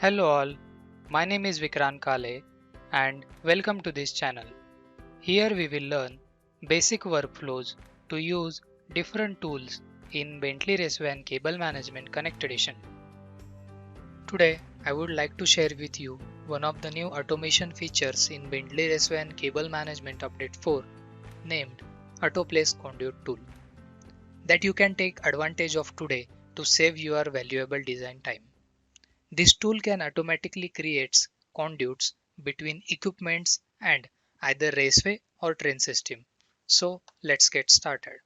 Hello all, my name is Vikrant Kale and welcome to this channel. Here we will learn basic workflows to use different tools in Bentley Raceway and Cable Management Connect Edition. Today I would like to share with you one of the new automation features in Bentley Raceway and Cable Management Update 4 named Auto Place Conduit tool that you can take advantage of today to save your valuable design time. This tool can automatically create conduits between equipments and either raceway or train system. So let's get started.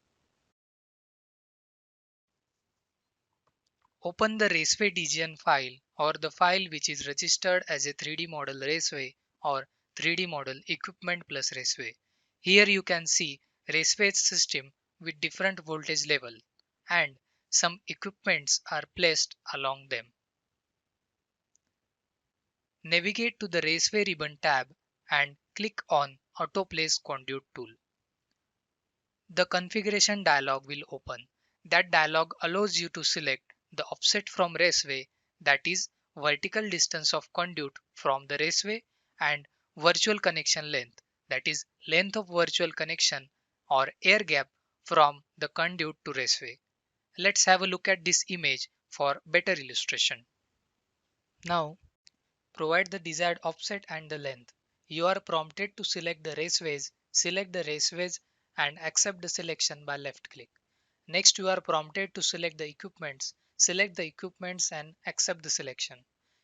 Open the raceway DGN file or the file which is registered as a 3D model raceway or 3D model equipment plus raceway. Here you can see raceway system with different voltage level and some equipments are placed along them. Navigate to the Raceway ribbon tab and click on Auto Place Conduit tool. The configuration dialog will open. That dialog allows you to select the offset from raceway, that is vertical distance of conduit from the raceway, and virtual connection length, that is length of virtual connection or air gap from the conduit to raceway. Let's have a look at this image for better illustration. Now provide the desired offset and the length. You are prompted to select the raceways and accept the selection by left click. Next you are prompted to select the equipments and accept the selection.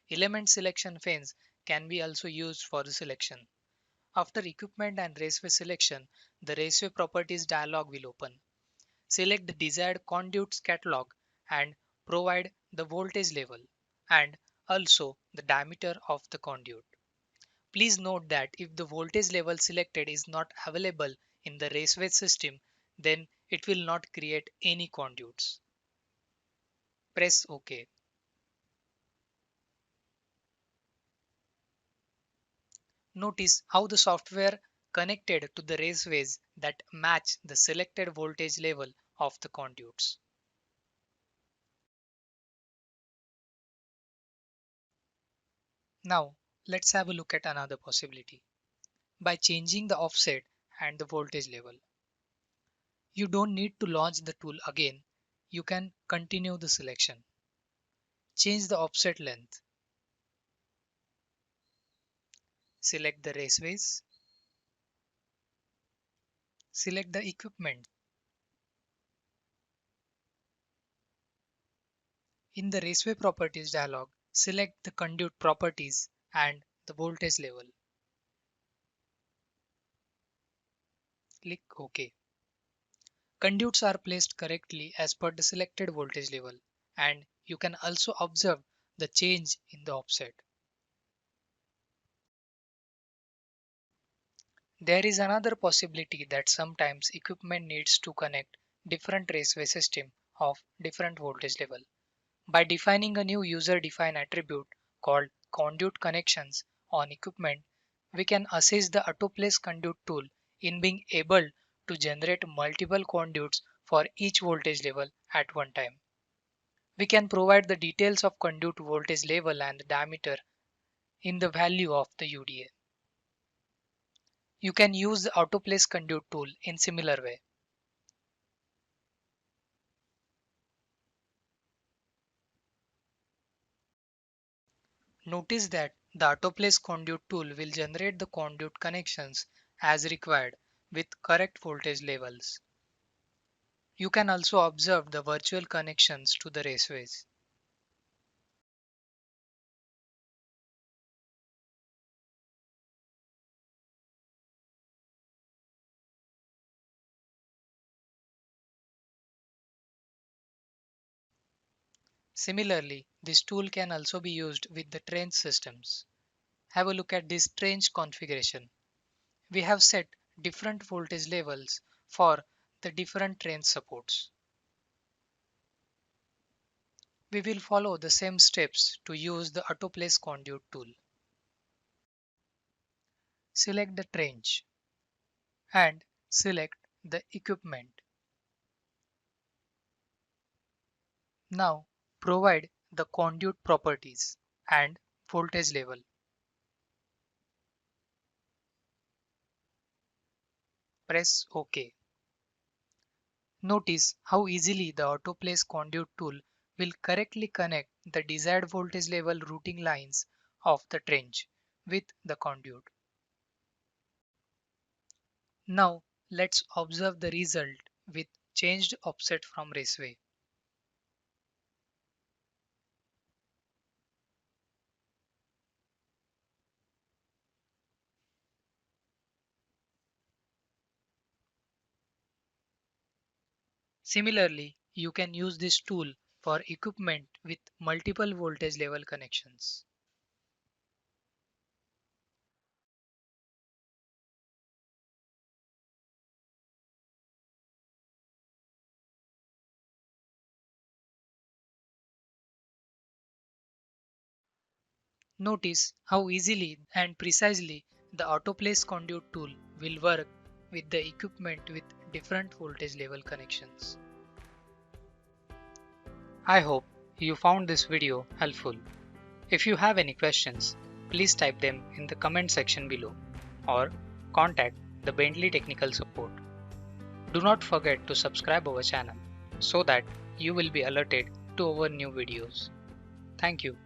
Element selection fence can be also used for the selection. After equipment and raceway selection, the raceway properties dialog will open. Select the desired conduits catalog and provide the voltage level and also the diameter of the conduit. Please note that if the voltage level selected is not available in the raceway system, then it will not create any conduits. Press OK. Notice how the software connected to the raceways that match the selected voltage level of the conduits. Now let's have a look at another possibility. By changing the offset and the voltage level, you don't need to launch the tool again. You can continue the selection. Change the offset length. Select the raceways. Select the equipment. In the raceway properties dialog, select the conduit properties and the voltage level. Click OK. Conduits are placed correctly as per the selected voltage level, and you can also observe the change in the offset. There is another possibility that sometimes equipment needs to connect different raceway system of different voltage level. By defining a new user-defined attribute called conduit connections on equipment, we can assist the AutoPlace conduit tool in being able to generate multiple conduits for each voltage level at one time. We can provide the details of conduit voltage level and the diameter in the value of the UDA. You can use the AutoPlace conduit tool in similar way. Notice that the AutoPlace conduit tool will generate the conduit connections as required with correct voltage levels. You can also observe the virtual connections to the raceways. Similarly, this tool can also be used with the train systems. Have a look at this train configuration. We have set different voltage levels for the different train supports. We will follow the same steps to use the AutoPlace conduit tool. Select the trench and select the equipment. Now provide the conduit properties and voltage level. Press OK. Notice how easily the autoplace conduit tool will correctly connect the desired voltage level routing lines of the trench with the conduit. Now let's observe the result with changed offset from raceway. Similarly, you can use this tool for equipment with multiple voltage level connections. Notice how easily and precisely the autoplace conduit tool will work with the equipment with different voltage level connections. I hope you found this video helpful. If you have any questions, please type them in the comment section below or contact the Bentley Technical Support. Do not forget to subscribe our channel so that you will be alerted to our new videos. Thank you.